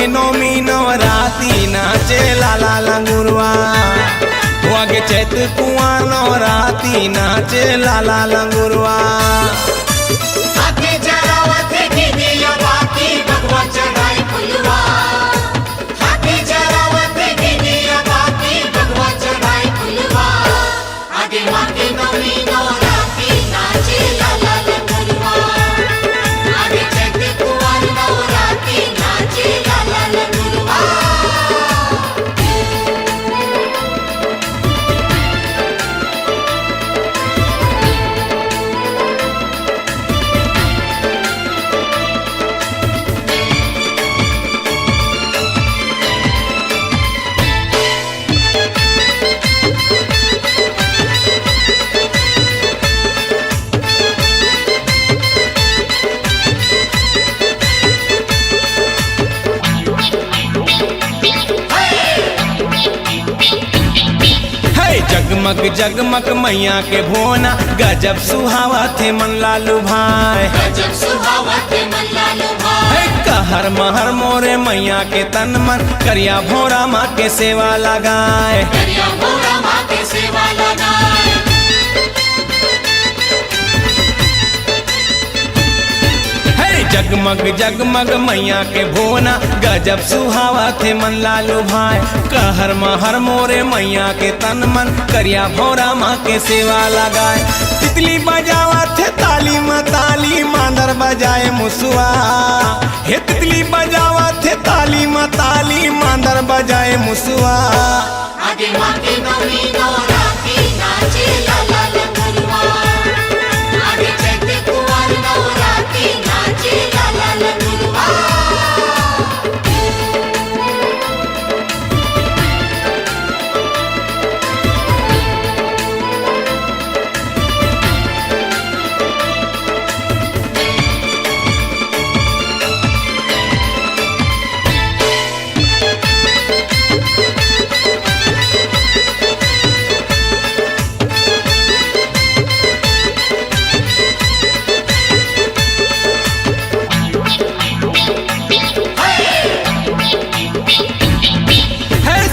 के नौमी नवराती नाचे लाला लंगुरवा। वागे चैत कुआं नवराती नाचे लाला लंगुरवा। जगमग जगमग मैया के भोना गजब सुहावा थे मन लालू भाई। गजब सुहावा थे मन लालू भाई। कहर महर मोरे मैया के तन मन करिया भोरा माँ के सेवा लगाए। करिया भोरा माँ के सेवा लगाए। जगमग जगमग मैया के भोना गजब सुहावा थे मन लालू भाई। कहर महर मोरे मैया के तन मन करिया भोरा माँ के सेवा लगाए। तितली बजावा थे ताली मताली मांदर बजाए मुसुआ। हे तितली बजावा थे ताली मताली मांदर बजाए मुसुआ। आगे माँ के नौमी नवराती नाचे लाला लंगुरवा। आगे चैत कुआं नवराती नाचे लाला लंगुरवा।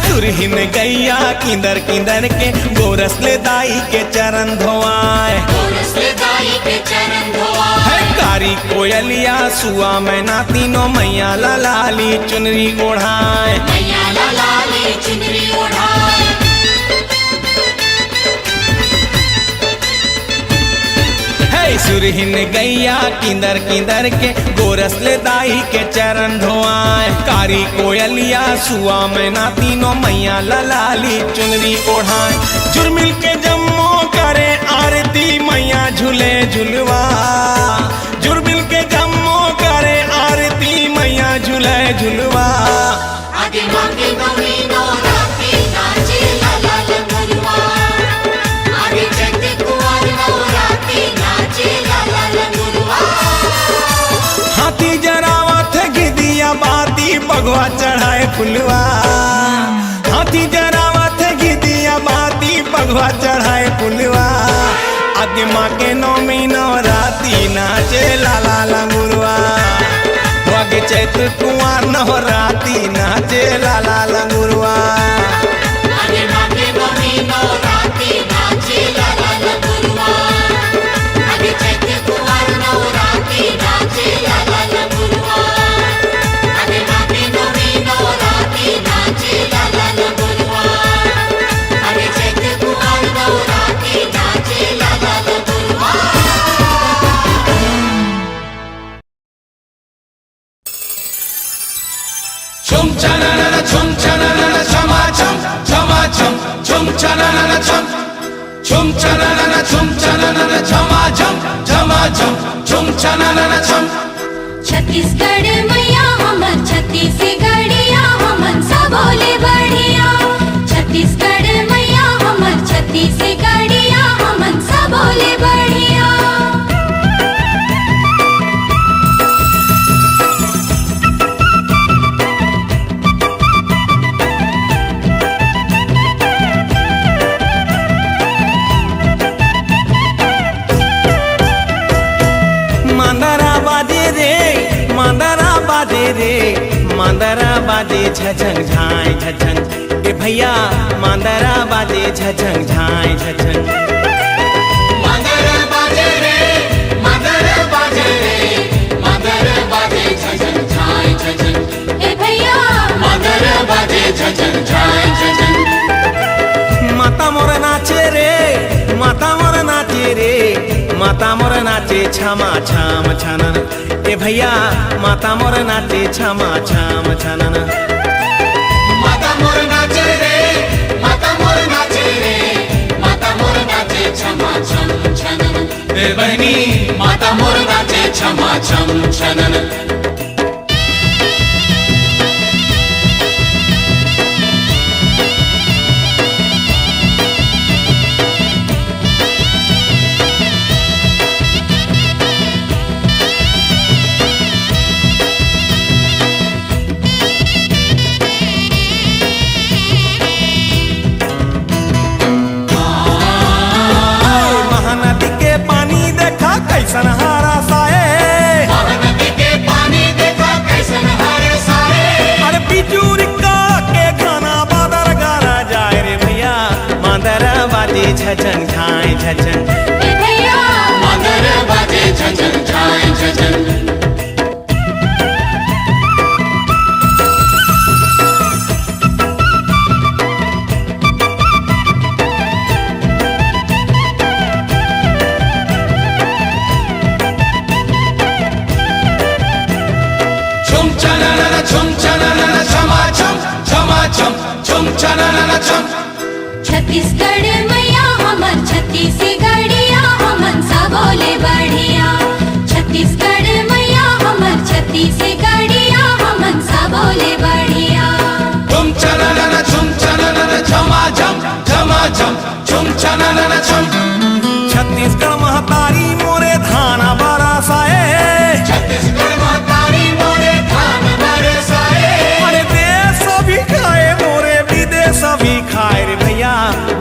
सुरहिन गैया किंदर किंदर के गोरस ले दाई के चरण धोआए। गोरस ले दाई के चरण धोआए। है कारी कोयलिया सुआ मैना तीनों मैया लाली चुनरी ओढ़ाए। मैया लाली चुनरी ओढ़ाए। सुरहिन गैया किंदर किंदर के गोरस ले दाई के चरण धोआए। कारी कोयलिया सुआ मैना तीनों मैया लाली चुनरी ओढ़ाए। झुरमिल के जम्मो करे आरती मैया झूले झुलवा। झुरमिल के जम्मो करे आरती मैया झूले झुलवा। आगे माँ के नौमी नवराती नाचे लाला लंगुरवा। आगे चैत कुआं नवराती नाचे लाला लंगुरवा। हाथी जरावत गिदिया बाती बगवा चढ़ाए फुलवा। हाथी जरावत गिदिया बाती बगवा चढ़ाए फुलवा। आगे माँ के नौमी नवराती नाचे लाला लंगुरवा। वागे चैत कुआं नवराती नाचे लाला लंगुरवा। आगे माँ के नौमी नवराती नाचे लाला लंगुरवा। आगे चैत कुआं नवराती नाचे लाला लंगुरवा। आगे माँ के नौमी नवराती नाचे लाला लंगुरवा। आगे चैत कुआं नवराती नाचे लाला लंगुरवा। Chum chanana chum chanana chama chum chama chum chum chanana chum chum chanana chum chanana chama chum chama chum chum chanana chum। Chhattisgarh मैया हमन छत्तीसगढ़िया हमन सबोले बढ़िया। छत्तीसगढ़ मैया हमन छत्तीसगढ़िया हमन सबोले बढ़िया। रे मांदरा बाजे झझंग झाय झझंग ए भैया मांदरा बाजे झझंग झाय झझंग मदर बाजे रे मदर बाजे रे मदर बाजे झझन झाय झझन ए भैया मदर बाजे झझन झाय झझन माता मोर नाचे रे माता मोर नाचे रे माता मोर नाचे छमा छाम छनन ए भैया माता मोर नाचे छमा छाम छनन माता मोर नाचे रे माता मोर नाचे रे माता मोर नाचे क्षमा छम छनन ए बहनी माता मोर नाचे क्षमा छम छनन महानदी के पानी देखा कैसन हारा साए महानदी के पानी देखा कैसन हरे साए अरे बिजुरिका के गाना बादर गाना जाए रे भैया मांदरा बाजे झझंग झाय झझंग ए भैया मदर बाजे झझन झाय झझन छुम चनन छुम चनन छमा छम छमा छम छुम चनन छम छत्तीसगढ़ मैया हमर छत्तीसगढ़िया हमन सा बोले बढ़िया छत्तीसगढ़ मैया हमर छत्तीसगढ़िया हमन सा बोले बढ़िया छुम चनन छुम चनन छमा छम छमा छम छुम चनन छम छत्तीसगढ़ महतारी मोरे धाना बरा साए छत्तीसगढ़ महतारी मोरे धान बरसाए अरे देश भी खाए मोरे विदेश भी खाए रे भैया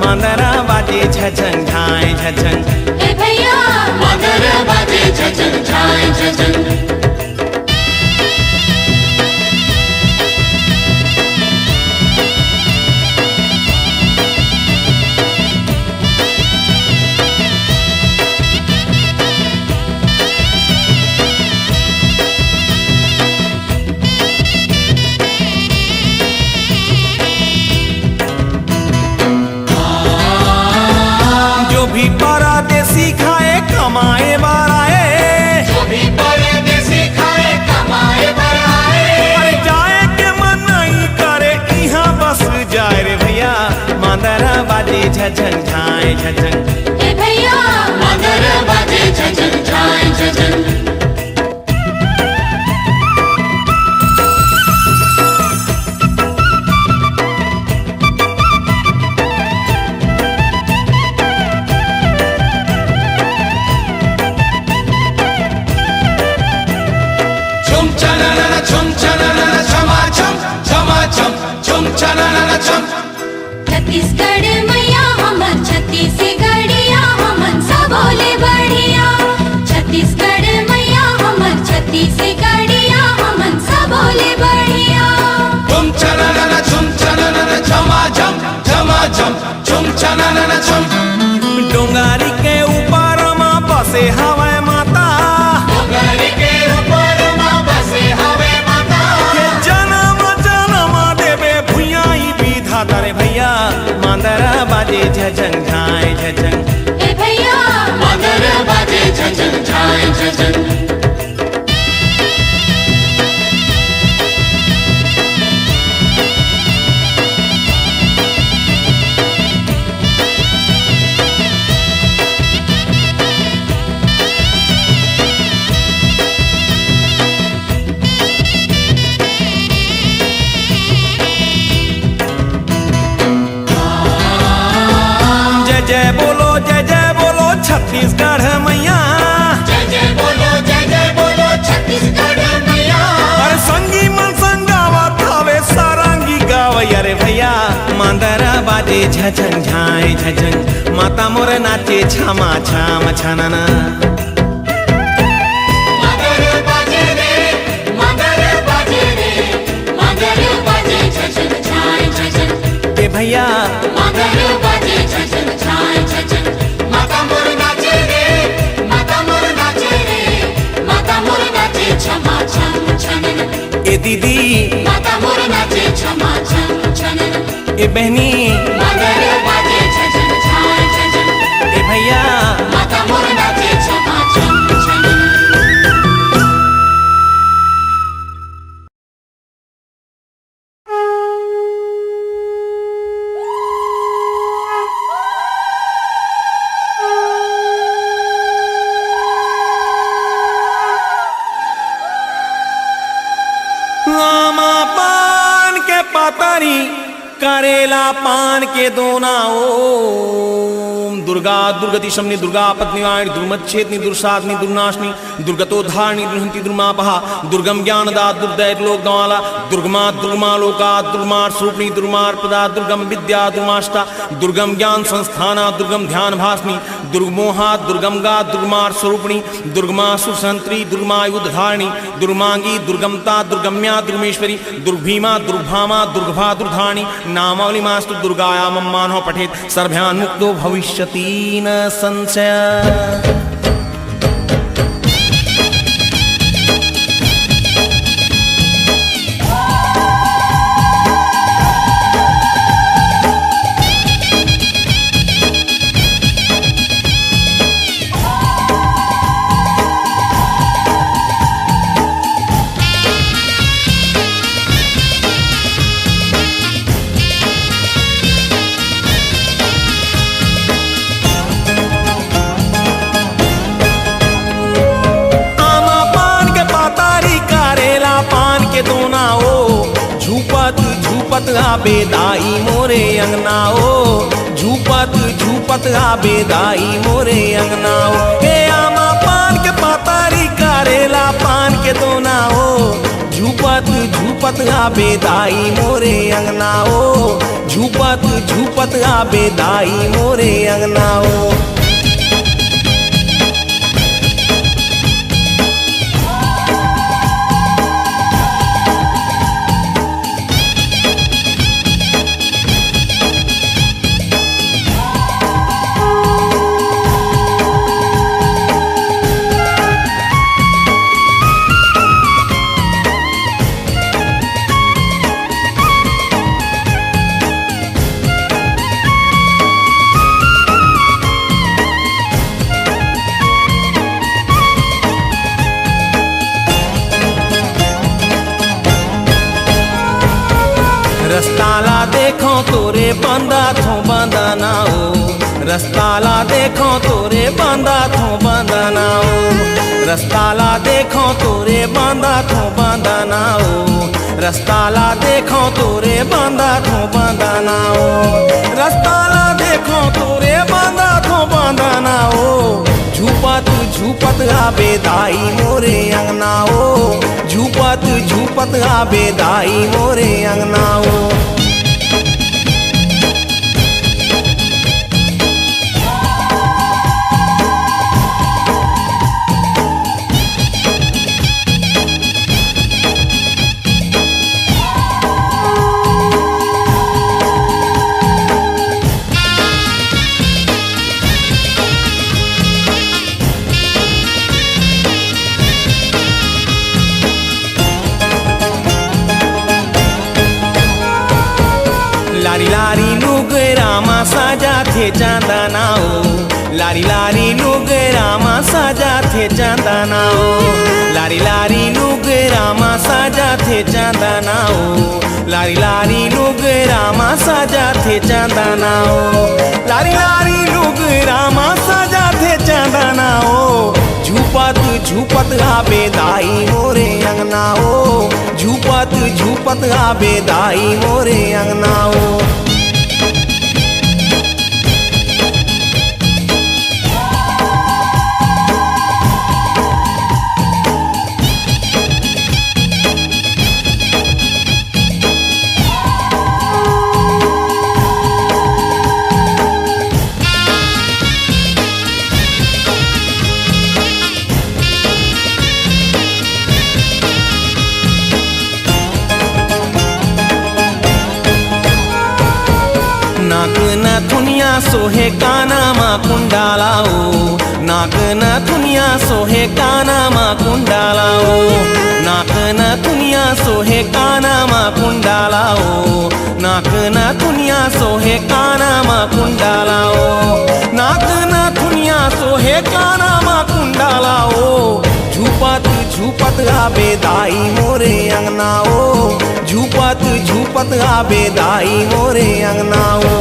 मांदरा बाजे झझंग झाय झझंग ए भैया मदर बाजे झझन झाय झझन जो भी परदेसी खाए कमाए बाराए जो भी परदेसी खाए कमाए बढ़ाए अरे जाए के मन नहीं करे यहाँ बस जाए रे भैया मांदरा बाजे झझंग झाय झझंग ए भैया मदर बाजे झझन झाय झझन छुम चनन छमा छम छमा छम छुम चनन छम छत्तीसगढ़ मैया हमर छत्तीसगढ़िया हमन सा बोले बढ़िया छत्तीसगढ़ मैया हमर छत्तीसगढ़िया हमन सा बोले बढ़िया छुम चनन छमा छम छमा छम छुम चनन छम डोंगारी के ऊपर माँ बसे हवाए माता डोंगरी के ऊपर माँ बसे हवे माता के जन्म जन्म देवे भुइयाई विधाता रे भैया मांदरा बाजे झझंग झाय झझंग ए भैया मदर बाजे झझन झाय झझन जय बोलो छत्तीसगढ़ मैया जय बोलो छत्तीसगढ़ मैया अरे संगी मन संगावा थावे सारंगी गावैया रे भैया मांदरा बाजे झझंग झाय झझंग माता मोर नाचे छमा छाम छनना मदर बाजे रे मदर बाजे रे मदर बाजे भैया मगर बाजे छछन छाए छछन माता मोर नाचे रे माता मोर नाचे रे माता मोर नाचे छमा छम छनन ए दीदी माता मोर नाचे छमा छम छनन ए बहनी मगर बाजे छछन छाए छछन ए भैया माता मोर नाचे छमा छम छनन आमा पान के पातारी करेला पान के दोना ओम दुर्गा दुर्गति शमनी दुर्गा पत्निवाणी दुर्मच्छेदनी दुर्साधनी दुर्नाशनी दुर्गतोद्धारणी दुर्हंती दुर्मापहा दुर्गम ज्ञानदा दुर्दैत लोकदवाला दुर्गमा दुर्गमा लोका दुर्मार स्वरूपणी दुर्मार प्रदा दुर्गम विद्या दुर्माष्टा दुर्गम ज्ञान संस्थाना दुर्गम ध्यान भासनी दुर्गमोहा दुर्गम गा दुर्मार स्वरूपणी दुर्गमा सुसंत्री दुर्मायुधारिणी दुर्मांगी दुर्गमता दुर्गम्या दुर्मेश्वरी दुर्भीमा दुर्भामा दुर्गभा दुर्धानी नामावली मास्तु दुर्गाया मम्मानो पठेत सर्भ्यान् मुक्तो भविष्यति न संशय। झूपत आबे दाई मोरे अंगनाओ झूपत झूपत आबे दाई मोरे अंगनाओ हे आमा पान के पातारी करेला पान के दोनाओ झूपत झूपत आबे दाई मोरे अंगनाओ झूपत झूपत आबे दाई मोरे अंगनाओ। रस्ताला देखो तोरे बंदा थो बंदनाओ रस्ताला देखो तोरे बंदा थो बंदनाओ रस्ताला देखो तोरे बंदा थो बंदनाओ रस्ताला देखो तोरे बंदा थो बंदनाओ रस्ताला देखो तोरे बंदा थो बंदनाओ झूपत झूपत आबे दाई मोरे अंगनाओ झूपत झूपत आबे दाई मोरे अंगनाओ। लारी लारी लुग रामा साजा थे चांदनाओ लारी लारी लुग रामा साजा थे चांदनाओ लारी लारी लुग रामा साजा थे चांदनाओ लारी लारी लुग रामा साजा थे चांदनाओ लारी लारी लुग रामा साजा थे चांदनाओ झूपत झूपत आबे दाई मोरे अंगनाओ झूपत झूपत आबे दाई मोरे अंगनाओ। नाग नथुनिया सोहे काना माँ कुंडालाओ, नाग नथुनिया सोहे काना माँ कुंडालाओ, नाग नथुनिया सोहे काना माँ कुंडालाओ, नाग नथुनिया सोहे काना माँ कुंडालाओ, नाग नथुनिया सोहे काना माँ कुंडालाओ। झूपत झूपत आबे दाई मोरे अंगनाओ, झूपत झूपत आबे दाई मोरे अंगनाओ।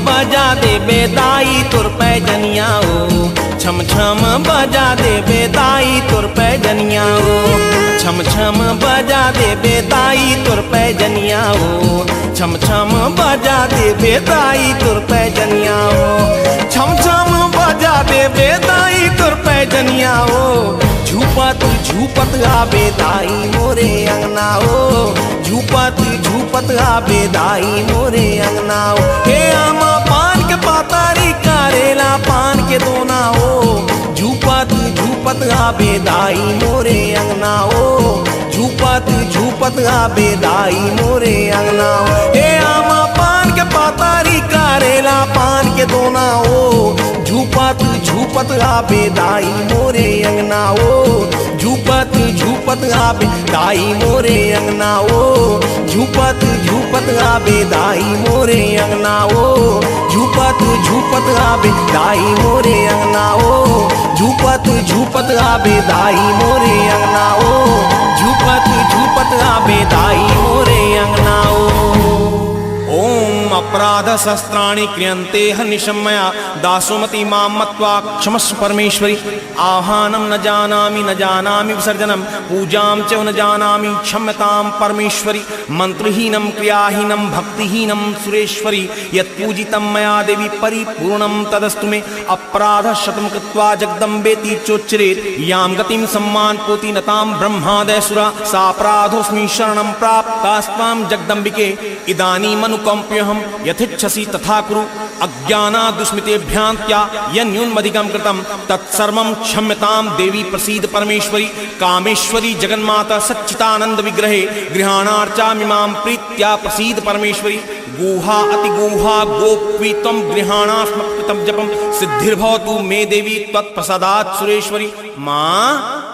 बजा दे बेदाई तुर पे जनियाओ, छम छम बजा दे बेदाई तुर पे जनियाओ, छम छम बजा दे बेदाई तुर पे जनियाओ, छम छम बजा दे बेदाई तुर पे जनियाओ, छम छम बजा दे बेदाई तुर पे जनियाओ। झूपत झूपत आबे दाई मोरे अंगनाओ, झूपत झूपत आबे दाई मोरे अंगनाओ। हे आमा पान के पातारी करेला पान के दोनाओ, झूपत झूपत आबे दाई मोरे अंगनाओ, झूपत झूपत आबे दाई मोरे अंगनाओ। हे आमा पान के पातारी करेला पान के दोनाओ, झूपत झूपत आबे दाई मोरे अंगनाओ, झूपत झूपत आबे दाई मोरे अंगनाओ, झूपत झूपत आबे दाई मोरे अंगनाओ, झूपत झूपत आबे दाई मोरे अंगनाओ, झूपत झूपत आबे दाई मोरे अंगनाओ, झूपत झूपत आबे दाई मोरे अंगनाओ। ओम अपराध शस्त्राणि क्रियन्ते हनिशमया दासोमति मां मत्वा क्षमस्व परमेश्वरी। आह्वानं न जानामि विसर्जनं पूजां च न जानामि क्षम्यतां परमेश्वरी। मंत्रहीनं क्रियाहीनं भक्तिहीनं सुरेश्वरी, यत्पूजितं मया देवी परिपूर्णं तदस्तु मे। अपराधशतं कृत्वा जगदम्बेति चोच्चरेत्, यां गतिं सम्मानपोति नतां ब्रह्मादयसुरा। सापराधोऽस्मि शरणं प्राप्तास्त्वां जगदम्बिके, इदानीमनुकम्प्यहं यथेच्छसि तथा कुरु। अज्ञानादुष्मितेभ्यान्त्या यन्यूनमधिकं कृतं तत्सर्वं क्षम्यतां देवी प्रसीद परमेश्वरी। कामेश्वरी जगन्माता सच्चिदानंद विग्रहे गृहाणार्चामि मां प्रीत्या प्रसीद परमेश्वरी। गुहा अतिगुहा गोप्वी त्वं गृहाणास्मकृतं जपं, सिद्धिर्भवतु मे देवी त्वत्प्रसादात् सुरेश्वरी। मां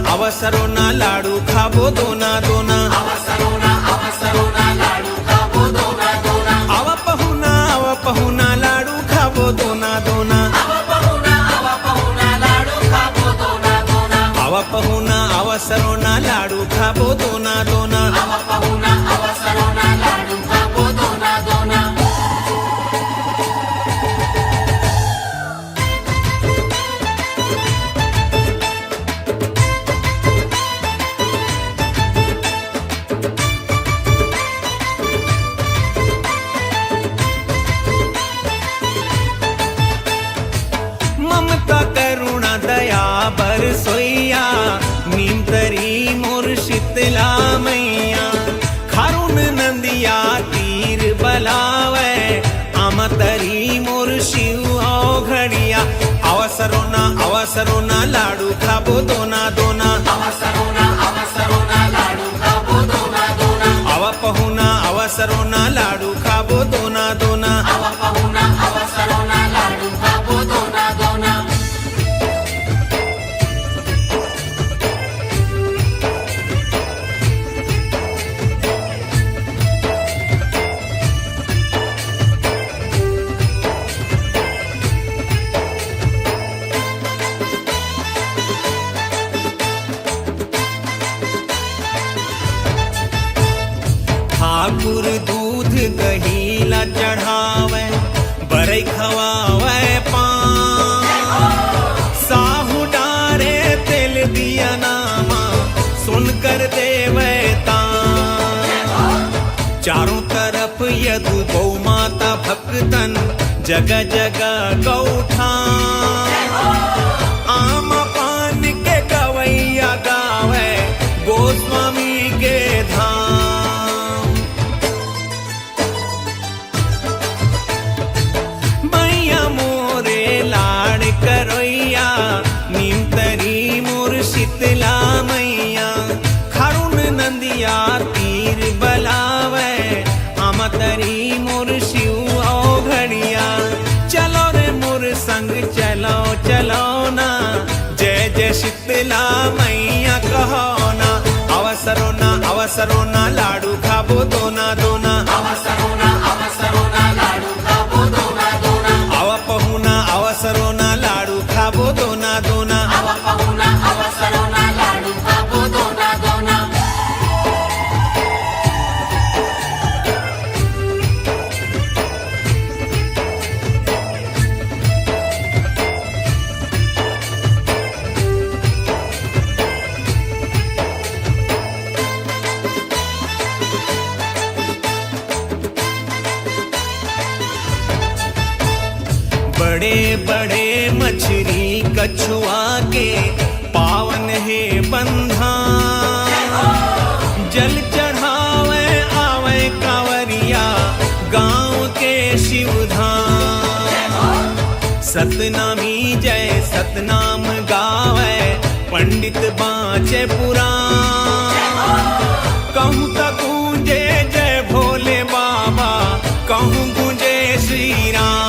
अवसरो ना लाडू खाबो दोना दोना, अवसरो ना लाडू खाबो दोना दोना, आवा पहुना लाडू खाबो दोना दोना, आवा पहुना लाडू खाबो दोना दोना, आवा पहुना अवसरो ना लाडू खाबो दोना दोना। आवा पहुना अवसरो ना लाडू खाबो दोना दोना। ममता करुणा दया बरसोइया, नीम तरी मोर शीतला मैया। खारून नंदिया तीर बलावे, आम तरी मोर शिव घड़िया। अवसरो ना लाडू खाबो दोना दोना, अवसरो ना लाडू खाबो दोना दोना, आवा पहुना अवसरो ना लाडू खाबो दोना दोना। आवा पहुना अवसरो ना लाडू खाबो दोना दोना। ठाकुर दूध दहीला चढ़ावे बरई खवावे पान साहू डारे तेल दिया नामा सुनकर देवे तान चारों तरफ यदु गौ माता भक्तन जगह जगह गौठान आम पान के गवैया गावे गोस्वामी के धाम मैया मोरे लाड़ करोइया नीमतरी मोर शीतला मैया खरुण नंदिया तीर बलावे आमतरी मोर शिव ओ घड़िया चलो रे मोर संग चलो चलो ना जय जय शीतला मैया कहो ना अवसरो ना लाडू खाबो दोना दोना अवसरो ना लाडू खाबो दोना दोना अव पहुना अवसरो ना लाडू खाबो दोना दोना अव पहुना अवसरो ना लाडू खाबो दोना दोना बड़े बड़े मछली कछुआ के पावन है बंधा जल चढ़ावे आवे कांवरिया गांव के शिवधाम सतनामी जय सतनाम गावे पंडित बाँचे पुराण कहूँ तक गूंजे जय भोले बाबा कहूँ गूंजे श्री राम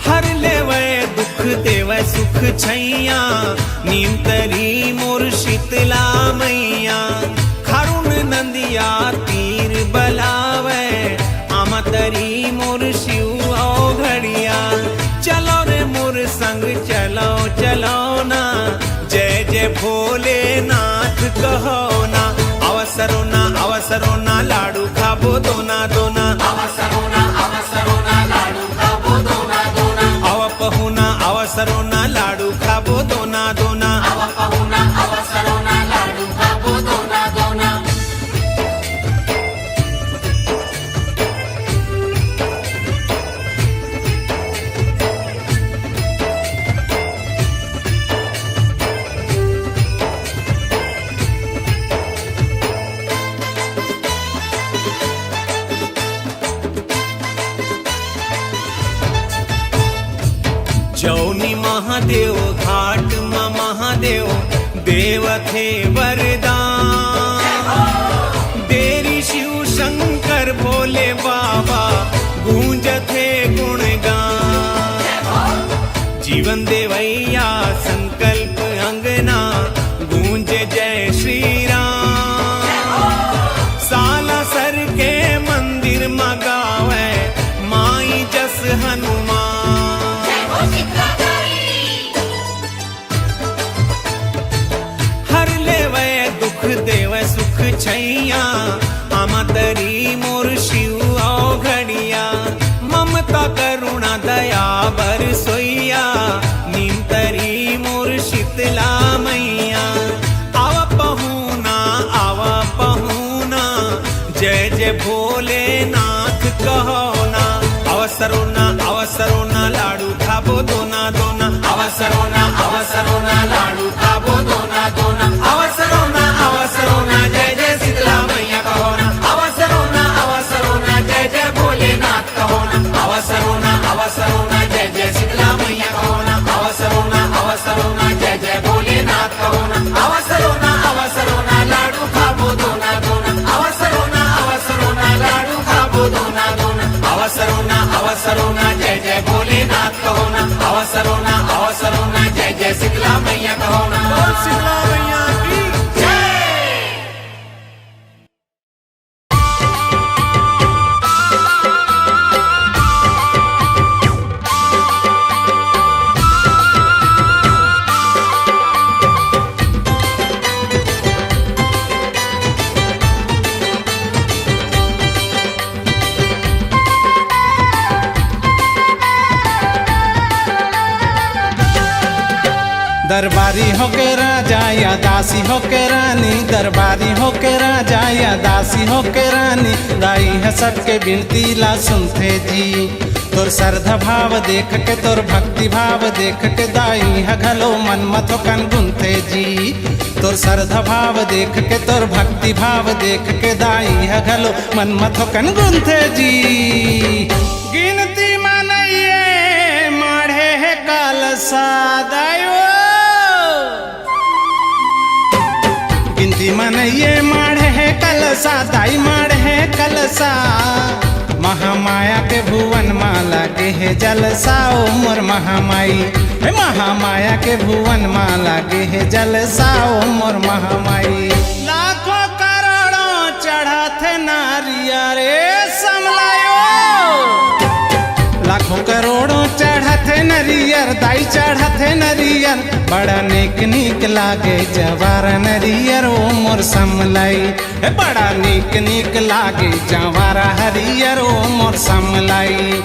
हर लेवे दुख देवे सुख छैया नीमतरी मोर शीतला मैया खरुण नंदिया तीर बलावे आमतरी मोर शिव ओ घड़िया चलो रे मोर संग चलो चलो ना जय जय भोलेनाथ कहो ना अवसरो ना लाडू खाबो दोना दोना अवसरो ना लाडू खाबो दोना दोना अव पहुना अवसरो ना लाडू खाबो दोना दोना अव पहुना अवसरो ना लाडू खाबो दोना दोना जौनी महादेव घाट में महादेव देव थे वरदान देरी शिव शंकर भोले बाबा गूंज थे गुणगान जीवन देवैया संकल्प अंगना गूंज जय श्री राम साला सर के मंदिर मगावे माई जस हनुमान हर लेवे दुख देवे सुख छैया आमतरी मोर शिव ओ घड़िया ममता करुणा दया बरसोइया नीमतरी मोर शीतला मैया आवा पहुना जय जय भोलेनाथ कहो ना अवसरो ना लाडू खाबो दोना दोना अवसरो ना लाडू खाबो दोना दोना अवसरो ना जय जय शीतला मैया कहो ना अवसरो ना जय जय भोलेनाथ कहो ना अवसरो ना जय जय शीतला मैया कहो ना अवसरो ना जय जय भोलेनाथ कहो ना अवसरो ना लाडू खाबो दोना दोना अवसरो ना लाडू खाबो दोना दोना अवसरो ना जय जय भोलेनाथ कहो ना अवसरो ना जय जय शीतला मैया कहो ना शीतला मैया की जय। दरबारी होके राजा या दासी होके रानी, दरबारी होके राजा या दासी होके रानी, दाई है सबके बिनती ला सुनते जी। तोर श्रद्धा भाव देख के तोर भक्ति भाव देख के दाई है घलो मन मथो कन गुनते जी। तोर श्रद्धा भाव देख के तोर भक्ति भाव देख के दाई है घलो मन मथो कन गुनते जी। गिनती मनइए माढ़े है कलसा दायो, गिनती मनइए माढ़े है कलसा दाई माढ़े है कलसा। महामाया के भुवन माला के है जलसा ओ मोर महामाई, हे महामाया के भुवन माला के है जलसा ओ मोर महामाई। लाखों करोड़ों चढ़त नारिया रे समलायो, लाखों करोड़ों चढ़त नरियर दाई चढ़त नरियर। बड़ा नेक नीक लागे जवार नरियर ओ मोर समलाई, बड़ा नीक नीक लागे जवार हरियर ओ मोर समलाई।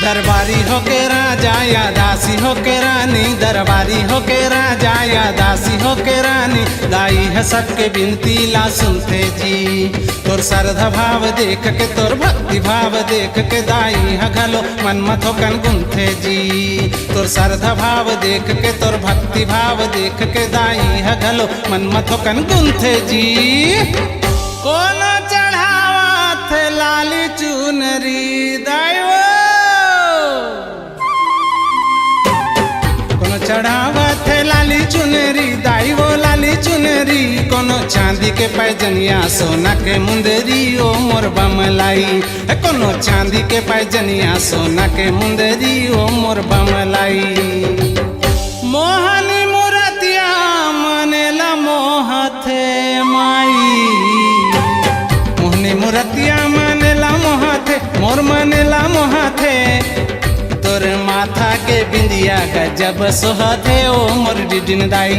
दरबारी होके राजा या दासी होके रानी, दरबारी होके राजा या दासी होके रानी, दाई है सबके बिनती ला सुनते जी। तोर श्रद्धा भाव देख के तोर भक्ति भाव देख के दाई है घलो मन मथो कन गुनते जी। तोर श्रद्धा भाव देख के तोर भक्ति भाव देख के दाई है घलो मन मथो कन गुनते जी। कोनो चढ़ावा थे लाली चुनरी दायो, चढ़ावा थे लाली चुनरी दाई वो लाली चुनरी। कोनो चांदी के पैजनिया सोना के मुंदरी ओ मोर बमलाई, कोनो चांदी के पैजनिया सोना के मुंदरी ओ मोर बमलाई। मोहनी मूर्तिया मनेला मोहथे माई, मोहनी मूर्तिया मनेला मोहथे मोर मनेला मोहथे। तोर माथा के बिंदिया गजब सोहथे ओ मोर डिडिन दाई,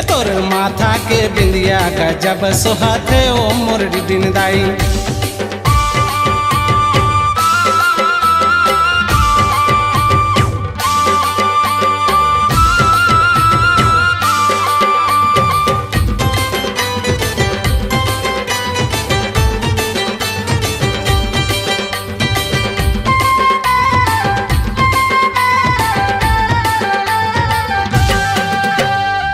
तोर माथा के बिंदिया गजब सोहथे ओ मोर डिडिन दाई।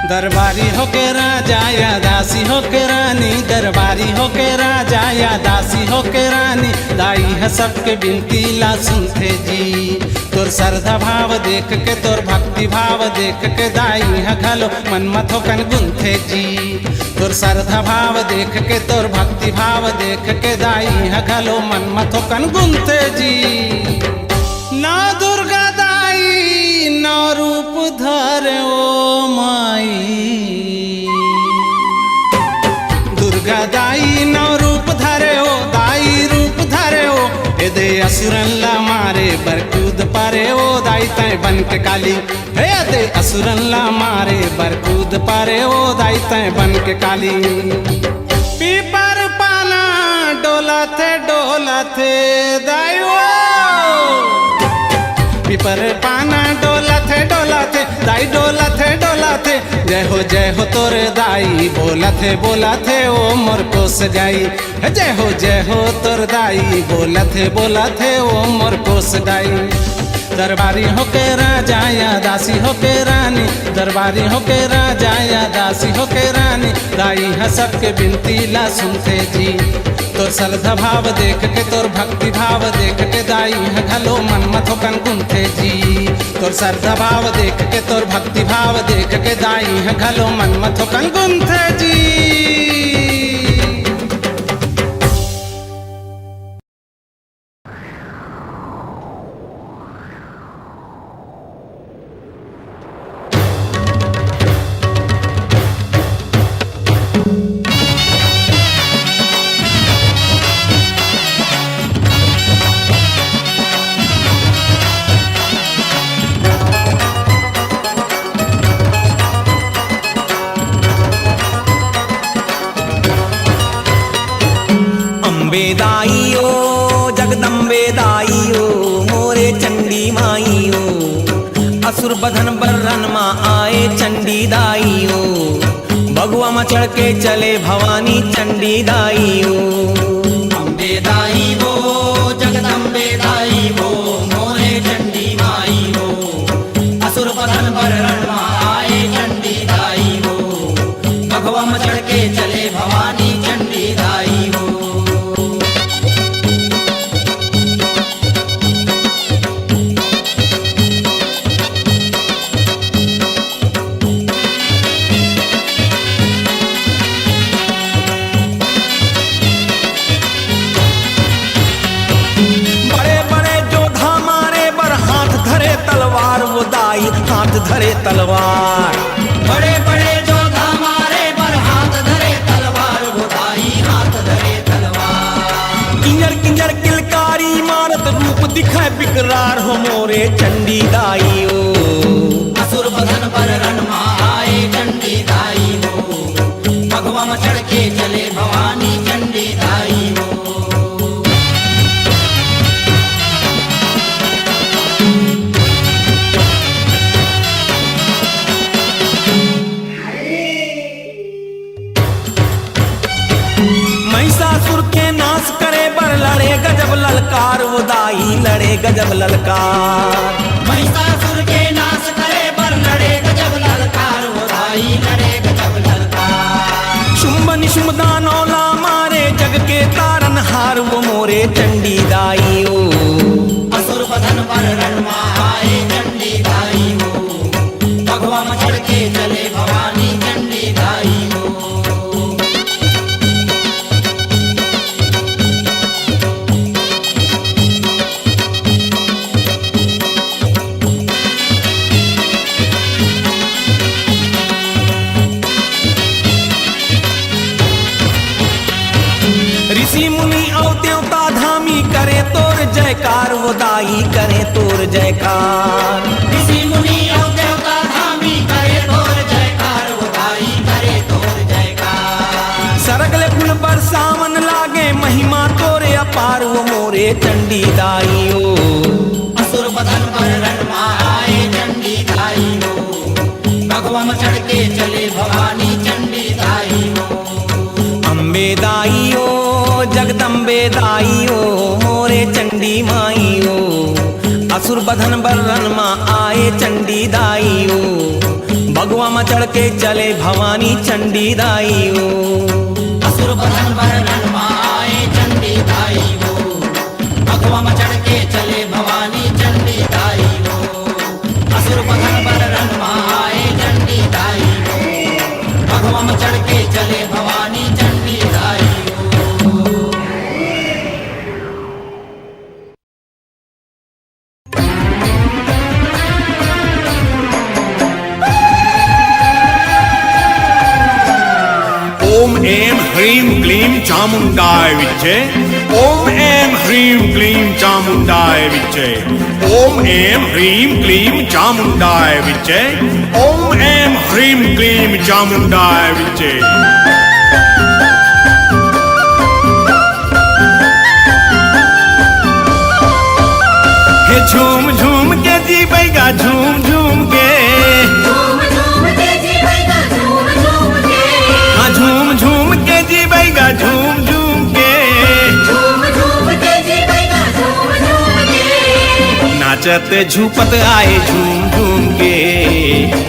दरबारी होके राजा या दासी होके रानी, दरबारी होके राजा या दासी होके रानी, दाई है सबके बिनती ला सुनते जी। तोर श्रद्धा भाव देख के तोर भक्ति भाव देख के दाई है घलो मन मथो कन गुनते जी। तोर श्रद्धा भाव देख के तोर भक्ति भाव देख के दाई है घलो मन मथो कन गुनते जी। नौ दुर्गा दाई नौ रूप धर ओ माई, दुर्गा दाई नौ रूप धरे ओ दाई रूप धरे ओ। दे असुरन ला मारे बरकूद पारे ओ दाई तय बन के काली, हे दे असुरन ला मारे बरकूद पारे ओ दाई तय बन के काली। पीपर पाना डोला थे दाई ओ, पीपर पाना डोला थे दाई डोला थे। जय हो तोरे दाई बोला थे ओ मोर कोस गाई, जय हो तोर दाई बोला थे ओ मोर कोस गाई। दरबारी होके राजा या दासी होके रानी, दरबारी होके राजा या दासी होके रानी, दाई है सबके बिनती ला सुनते जी। तोर श्रद्धा भाव देख के तोर भक्ति भाव देख के दाई है घलो मन मथो कन गुनते जी। तोर श्रद्धा भाव देख के तोर भक्ति भाव देख के दाई है घलो मन मथो कन गुनते जी। दाई ओ जगदम्बे दाई ओ मोरे चंडी माई ओ असुर बधन बर्रन माँ आए चंडी दाई ओ भगवा में चढ़ के चले भवानी चंडी दाई ओ अम्बे दाई वो जगदम्बे दाई वो मोरे चंडी माई वो असुर पतन पर रणमा आए चंडी दाई वो भगवा में चढ़ के चले भवानी चंडी दाई वो वो दाई हाथ धरे तलवार बड़े बड़े जोधा मारे पर हाथ धरे तलवार वो दाई हाथ धरे तलवार किंजर किंजर किलकारी मारत रूप दिखे बिकरार हो मोरे चंडी दाई ओ असुर बधन पर रणमा आए चंडी दाई वो भगवा में चढ़ के चले भवानी चंडी दाई वो महिषासुर के नाश करे बर लड़े गजब ललकार वो दाई लड़े गजब ललकार महिषासुर के नाश करे पर लड़े गजब ललकार वो दाई लड़े गजब ललकार शुंभ निशुंभ दानौला मारे जग के तारन हार वो मोरे चंडी दाई ओ असुर बधन पर रणमा आए चंडी दाई वो भगवा में चढ़ के चले भवानी चंडी दाई वो ऋषि मुनि और देवता धामी करे तोर जयकार वो दाई करे तोर जयकार ऋषि मुनि और देवता धामी करे तोर जयकार वो दाई करे तोर जयकार सरगले फूल पर सावन लागे महिमा तोरे अपार वो मोरे चंडी दाई ओ असुर बधन पर रणमा आए चंडी दाई वो भगवा में चढ़ के चले भवानी चंडी दाई वो अम्बे दाई ओ जगदम्बे दाई ओ मोरे चंडी माई ओ असुर बधन बर्रन माँ आए चंडी दाई ओ भगवा में चढ़ के चले भवानी चंडी दाई ओ असुर बधन पर रणमा आए चंडी दाई वो भगवा में चढ़ के चले भवानी चंडी दाई वो असुर बधन पर रणमा आए चंडी दाई वो भगवा में चढ़ के चले भवानी चंडी दाई वो ओम ऐं ह्रीं क्लीं चामुण्डाय विच्चे ओम ऐं ह्रीं क्लीं चामुण्डाय विच्चे ओम ऐं ह्रीं क्लीं चामुण्डाय विच्चे ओम ऐं ह्रीं क्लीं चामुण्डाय विच्चे हे झूम झूम के जी बैगा झूम झूम के झूम झूम के जी बैगा झूम झूम के हाँ झूम झूम के जी बैगा झूम झूम के झूम झूम के जी बैगा झूम झूम के नाचत झूपत आए झूम झूम के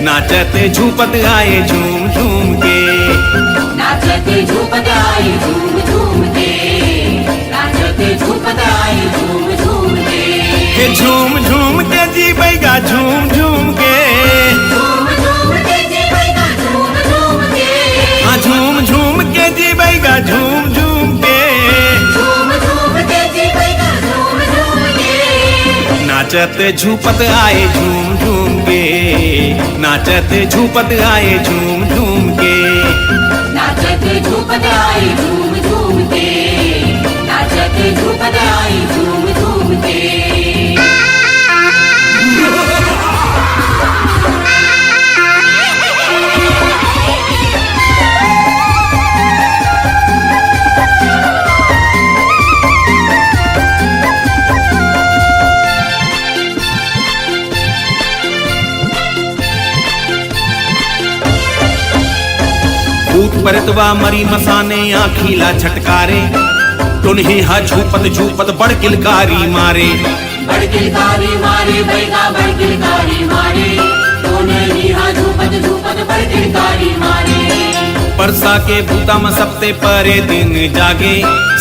नाचत झूपत आए झूम झूम के नाचते झूपत आई झूम झूम के नाचते झूपत आई झूम झूम के हे झूम झूम के जी बैगा झूम झूम के झूम झूम के जी बैगा झूम झूम के हाँ झूम झूम के जी बैगा झूम झूम के झूम झूम के जी बैगा झूम झूम के नाचत झूपत आए झूम झूम के नाचत झूपत आए झूम झूम के नाचते झूपत आई झूम झूम के नाचते झूपत आई झूम झूम के परतवा मरी मसाने आखीला छटकारे तुन्ही हा झूपत झूपत बड़ किलकारी मारे बड़ किलकारी मारे बैगा बड़ किलकारी मारे तोने हा झूपत झूपत बड़ किलकारी मारे परसा के भूता में सबते परे दिन जागे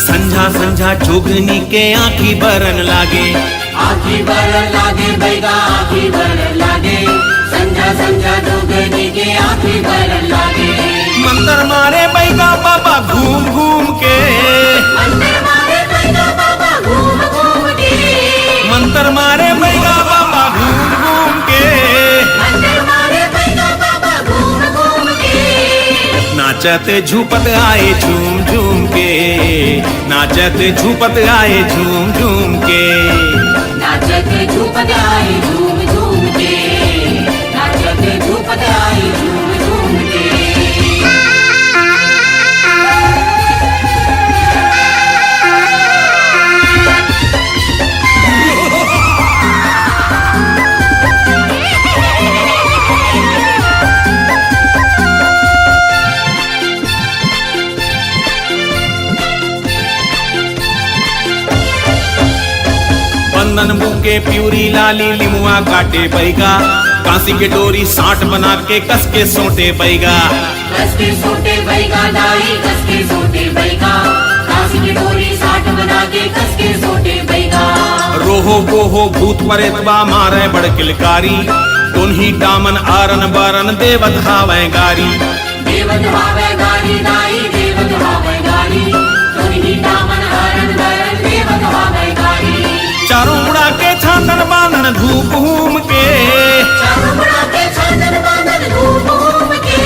संझा संझा जोगनी के आँखी बरन लागे आँखी बरन लागे बैगा आँखी बरन लागे संझा संझा जोगनी के आँखी बरन लागे मंतर मारे बैगा बाबा घूम घूम के मंदिर मारे बैगा बाबा घूम घूम के मंतर मारे बैगा बाबा घूम घूम के मंदिर मारे बैगा बाबा घूम घूम के नाचते झूपत आए झूम झूम के नाचते झूपत आए झूम झूम के नाचते झूपत आए झूम झूम के नाचते झूपत आए झूम झूम के बंधन बुके प्यूरी लाली लिमुआ काटे बैगा कांसी के डोरी साठ बना के कस के सोटे बैगा कस के सोटे बैगा दाई कस के सोटे बैगा काशी की डोरी साठ बना के कस के सोटे बैगा रोहो गोहो भूत परेतवा मारे बड़ किलकारी तुन्ही दामन आरन बारन देवत हावे गारी देवत हावे गारी दाई देवत हावे गारी तोनी दामन हरण बरन देवत हावे गारी चारों उड़ा के छातन बांधन धूप हूम के चारों उड़ा के छातन बांधन धूप घूम के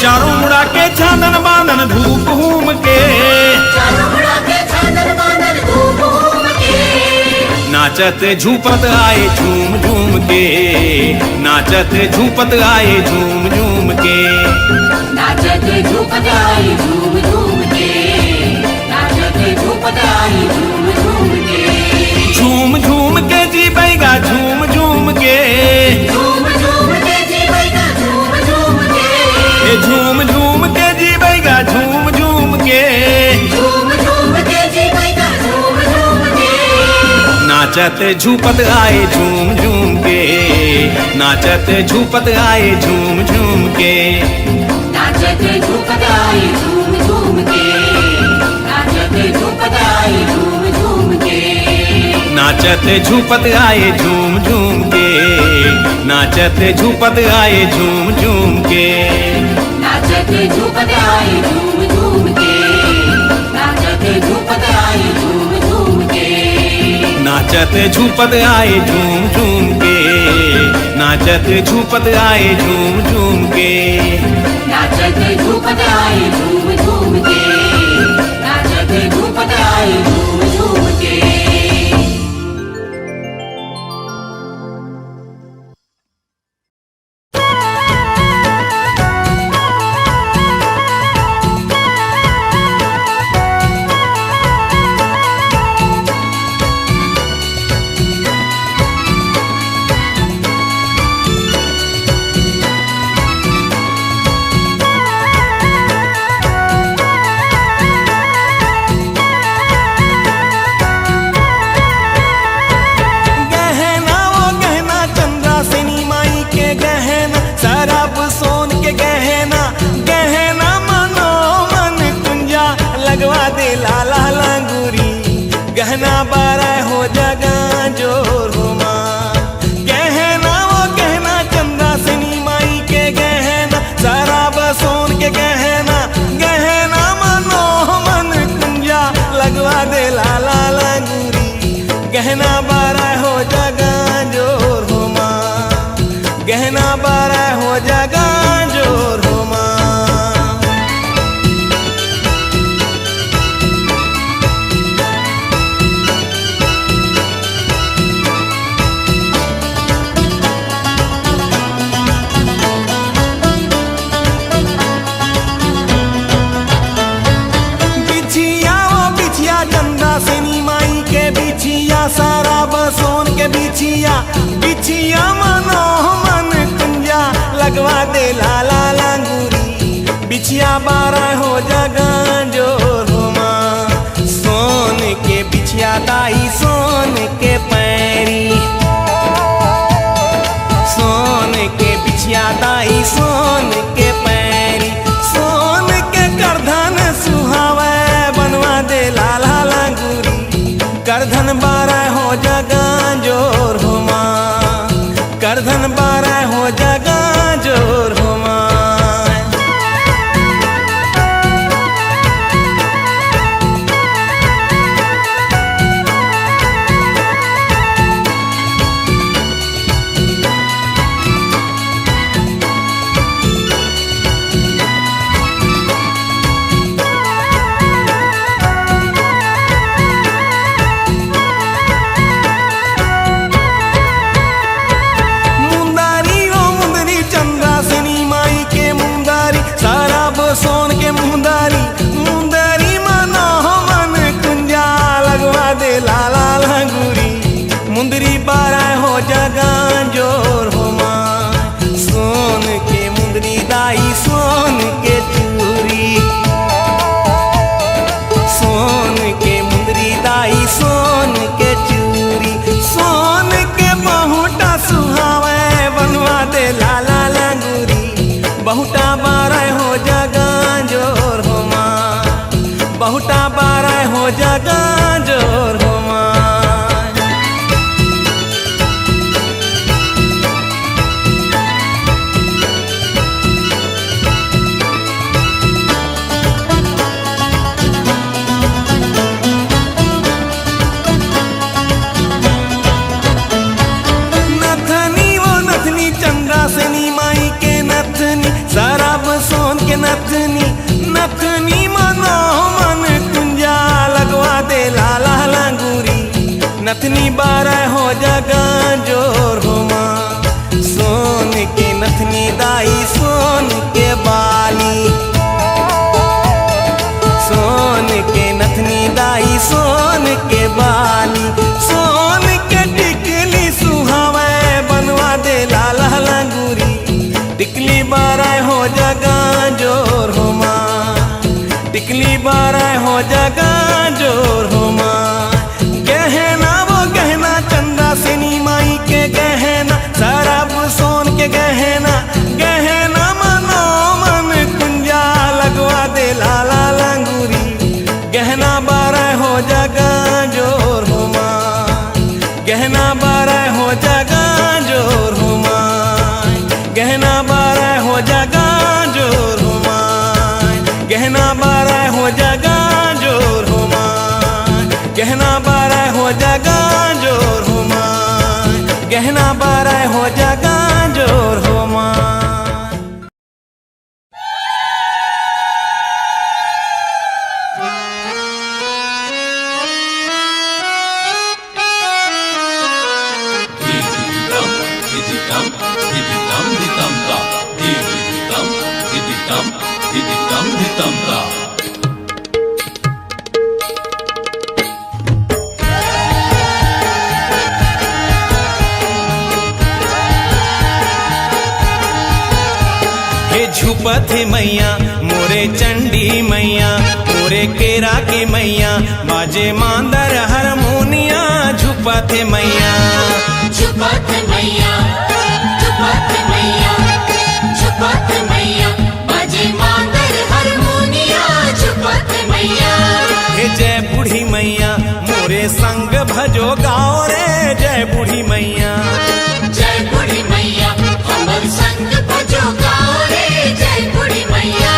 चारों उड़ा के छातन बांधन धूप हूम के चारों उड़ा के छातन बांधन धूप घूम के नाचते झूपत आए झूम झूम के नाचते झूपत आए झूम झूम के नाचते झूपत आए झूम झूम के नाचते झूपत आए झूम झूम के झूम झूम के जी बैगा झूम झूम के झूम झूम के जी बैगा झूम झूम के ए झूम झूम के जी बैगा झूम झूम के झूम झूम के जी बैगा झूम झूम के नाचते झूपत आए झूम झूम के नाचते झूपत आए झूम झूम के नाचते झूपत आए झूम झूम के नाचते झूपत आए झूम झूम के नाचते झूपत आए झूम झूम के नाचते झूपत आए झूम झूम के नाचते झूपत आए झूम झूम के नाचते झूपत आए झूम झूम के नाचते झूपत आए झूम झूम के नाचते झूपत आए झूम झूम के नाचते झूपत आए झूम झूम के नाचते झूपत आए झूम झूम के गहना बारा हो जगा जोर हो माँ गहना वो गहना चंदा सिनी माई के गहना सारा बसोन के गहना गहना मनो मन कुंजा लगवा दे लाला लगूरी गहना बारा हो जगा जोर हो माँ गहना बारा हो जगा जोर हो माँ सारा बसोन के बिछिया बिछिया मनो मन कुंजा लगवा दे लाला लांगूरी बिछिया बारह हो जगह जोर हो माँ, सोन के बिछिया दाई सोन के पैरी, सोन के बिछिया दाई सोन के पैरी, सोन के करधन सुहावे बनवा दे लाला लंगूरी, करधन बारह हो जगह जोर हो माँ, करधन बारह हो जगह जोर हो माँ। सोन के मुंदारी मुंदारी मनो मन कुंजा लगवा दे लाला लंगूरी, मुंदरी बारह हो जगह जोर हो माँ, सोन के मुंदरी दाई सोन के चूरी, सोन के मुंदरी दाई सोन के चूरी, सोन के बहुटा सुहावे बनवा दे लाला लंगूरी, बहुटा बारह हो जगह जोर हो माँ, बहुटा बारह हो जगह जोर हो माँ। नथनी वो नथनी चंद्रासनी माई के नथनी, शराब सोन के नथनी, नथनी मनो मन कुंजा लगवा दे लाला लंगूरी, नथनी बारह हो जगह जोर हो माँ, सोन के नथनी दाई सोन के बाली, सोन के नथनी दाई सोन के बाली, सोन के टिकली सुहावे बनवा दे लाला लंगूरी, टिकली बारह हो जगह जोर हो माँ, टिकली बारह हो जगह जोर हो माँ। गहना वो गहना चंदा सेनी माई के गहना, शराब सोन के गहना, गहना मनो मन कुंजा लगवा दे लाला लंगूरी, गहना बारह हो जगह जोर हो माँ, गहना बारह हो जगह जोर हो माँ, गहना बारह हो जगह जोर हो माँ, गहना बारह हो जगह जोर हो माँ, गहना बारह हो जगह जोर हो माँ, गहना बारह हो जगह जोर हो माँ। झुपत मैया मोरे चंडी मैया, मोरे केरा के मैया, बाजे मांदर हारमोनिया, झुपत मैया, झुपत मैया, झुपत मैया, झुपत मैया, बाजे मांदर हारमोनिया, झुपत मैया। हे जय बूढ़ी मैया मोरे संग भजो गाओ रे, जय बूढ़ी मैया, जय बूढ़ी मैया हमर संग भजो गाओ रे, जय बूढ़ी मैया।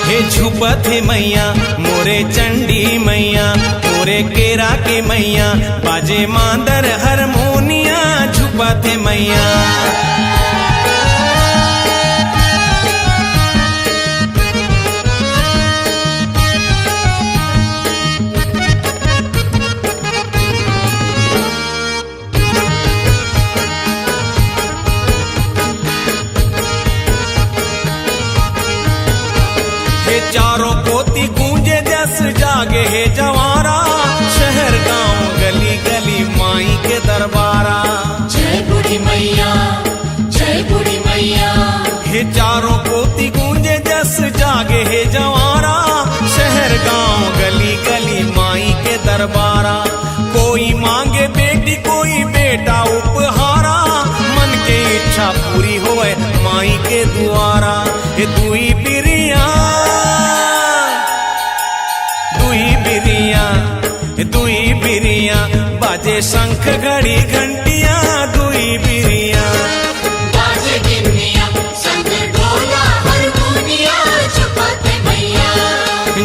हे झुपत मैया मोरे चंडी मैया, मोरे केरा के मैया, बाजे मांदर हारमोनिया, झुपत मैया। चारों कोती गूंजे जस जागे हे जवारा, शहर गांव गली गली माई के दरबारा। जय बूढ़ी मैया, जय बूढ़ी मैया। हे हे चारों कोति गूंजे जस जागे हे जवारा, शहर गांव गली गली माई के दरबारा। कोई मांगे बेटी कोई बेटा उपहारा, मन के इच्छा पूरी होए माई के द्वारा। हे दुई बिरिया दुई बिरिया बाजे शंख घड़ी घंटिया, दुई बिरिया बाजे गिन्निया संग ढोला हारमोनिया, झुपत मैया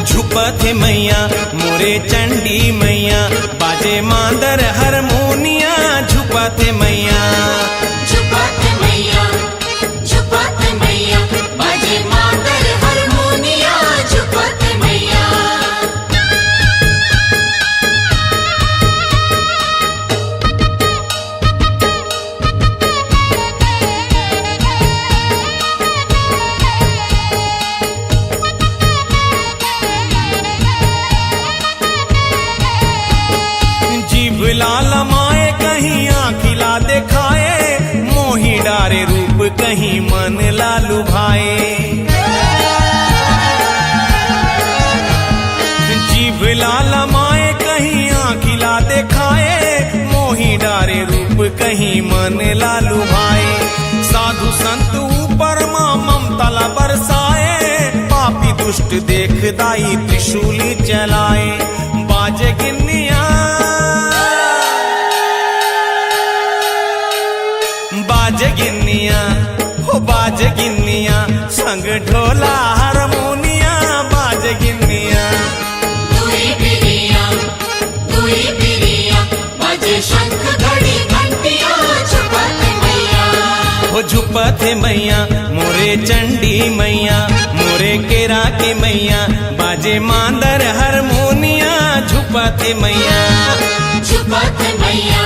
झुपत मैया मोरे चंडी मैया, बाजे मांदर हारमोनिया झुपत मैया। झुपत मैया झुपत मैया, बाजे मांदर हारमोनिया, झुपत मैया। जीभ लाल माए कहीं आखिला दिखाए, मोही डारे रूप कहीं मन लालू भाए। जीभ लाल माए कहीं आखिला दिखाए, मोही डारे रूप कहीं मन लालू भाए। साधु संत ऊपर मां ममता ला बरसाए, पापी दुष्ट देख दाई त्रिशूली चलाए। बाजे गिन्निया बाजे गिन्निया हो बाजे गिन्निया, संग ढोला हारमोनिया बाजे गिन्निया। दुई बिरिया बाजे शंख घड़ी घंटिया, झुपत मैया हो झुपत मैया मोरे चंडी मैया, मोरे केरा के मैया, बाजे मांदर हारमोनिया झुपत मैया। झुपत मैया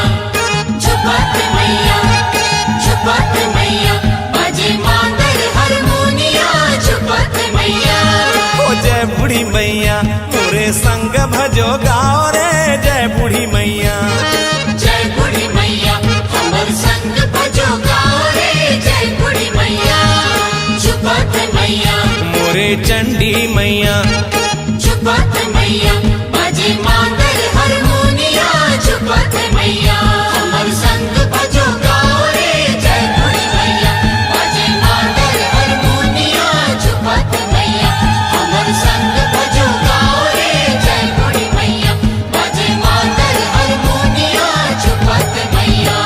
झुपत मैया झुपत मैया, बाजे मांदर हारमोनिया, झुपत मैया। हो जय बूढ़ी मैया मोरे संग भजो गाओ रे, जय बूढ़ी मैया जय बूढ़ी मैया हमर संग भजो गाओ रे, जय बूढ़ी मैया। झुपत मैया मोरे चंडी मैया, झुपत मैया, बाजे मांदर हारमोनिया, झुपत मैया। हमर संग भजो गाओ रे, जय बूढ़ी मैया, बाजे मांदर हारमोनिया, झुपत मैया। हमर संग भजो गाओ रे, जय बूढ़ी मैया, बाजे मांदर हारमोनिया, झुपत मैया।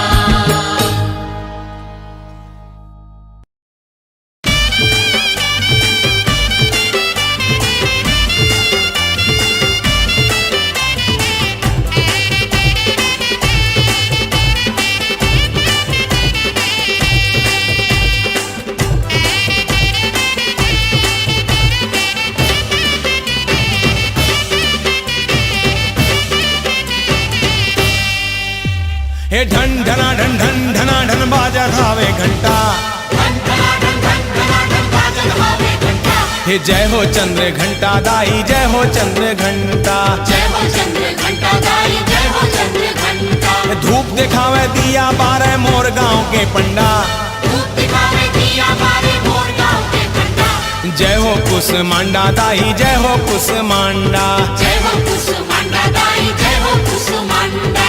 हे ढन ढना ढन ढन ढना ढन बाजा धावे घंटा, हे जय हो चंद्र घंटा दाई, जय हो चंद्र घंटा। जय हो चंद्र घंटा दाई, जय हो चंद्र घंटा। धूप दिखावे दिया बारह मोर गांव के पंडा, धूप दिखावे दिया बारे मोर गाँव के पंडा। जय हो कुसमांडा दाई, जय हो कुसमांडा। जय हो कुसुमांडा दाई, जय हो कुसुमांडा।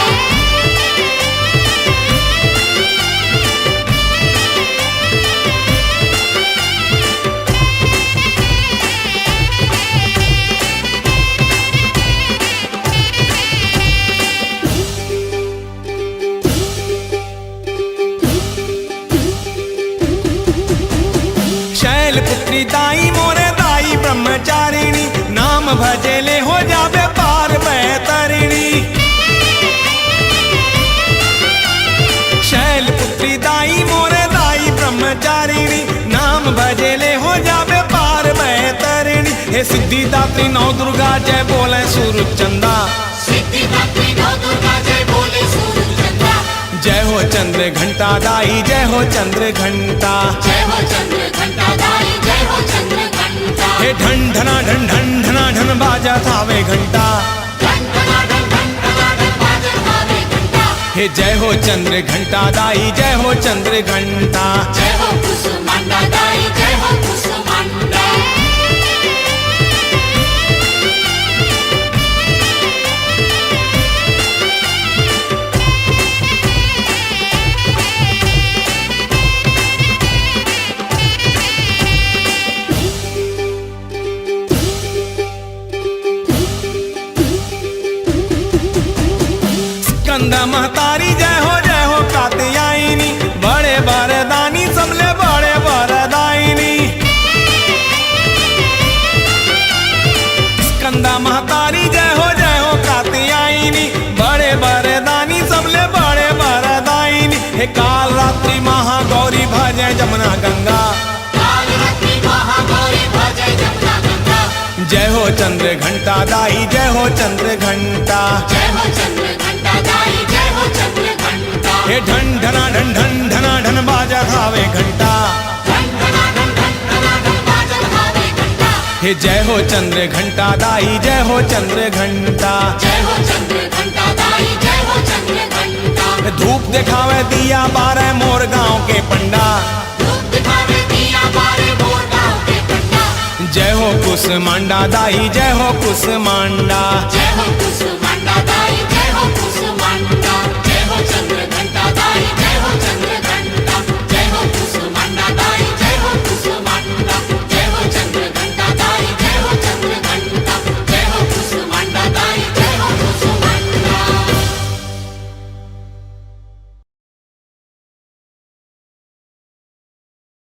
शैलपुत्री दाई मोरे दाई ब्रह्मचारिणी, नाम भजेले हो जावे पार बैतरिणी। शैलपुत्री दाई मोरे दाई ब्रह्मचारिणी, नाम भजेले हो जावे पार बैतरिणी। हे सिद्धिदात्री नौ दुर्गा जय बोले सूरज चंदा, सिद्धिदात्री नौ दुर्गा जय बोले सूरज चंदा। जय हो चंद्र घंटा दाई, जय हो चंद्र घंटा। जय हो चंद्र घंटा दाई, जय हो चंद्र घंटा। हे ढन ढना ढन ढन ढना ढन बाजा थावे घंटा, घन घना घन घन घना घन बाजे धावे घंटा। हे हे जय हो चंद्र घंटा दाई, जय हो चंद्र घंटा। जय हो कुसुमांडा दाई, जय हो कुसुमांडा। स्कंदा महतारी जय हो कात्यायनी, बड़े वरदानी सबले बड़े वरदायिनी। स्कंदा महतारी जय हो कात्यायनी, बड़े वरदानी सबले बड़े वरदायिनी। हे काल रात्रि महागौरी भजय जमुना गंगा, काल रात्रि महागौरी भजय जमुना गंगा। जय हो चंद्र घंटा दाई, जय हो चंद्र घंटा। जय हो चंद्र घंटा दाई, जय हो चंद्र घंटा। हे ढन ढना ढन ढन ढना ढन बाजा खावे घंटा। धन धना धन धन धना धन बाजा खावे घंटा। हे जय हो चंद्र घंटा दाई, जय हो चंद्र घंटा। जय हो चंद्र घंटा दाई, जय हो चंद्र घंटा। धूप दिखावे दिया बारह मोर गांव के पंडा, धूप दिखावे दिया बारे मोर गाँव के पंडा। जय हो कुसमांडा दाई, जय हो कुसमांडा। जय हो कुसुमांडा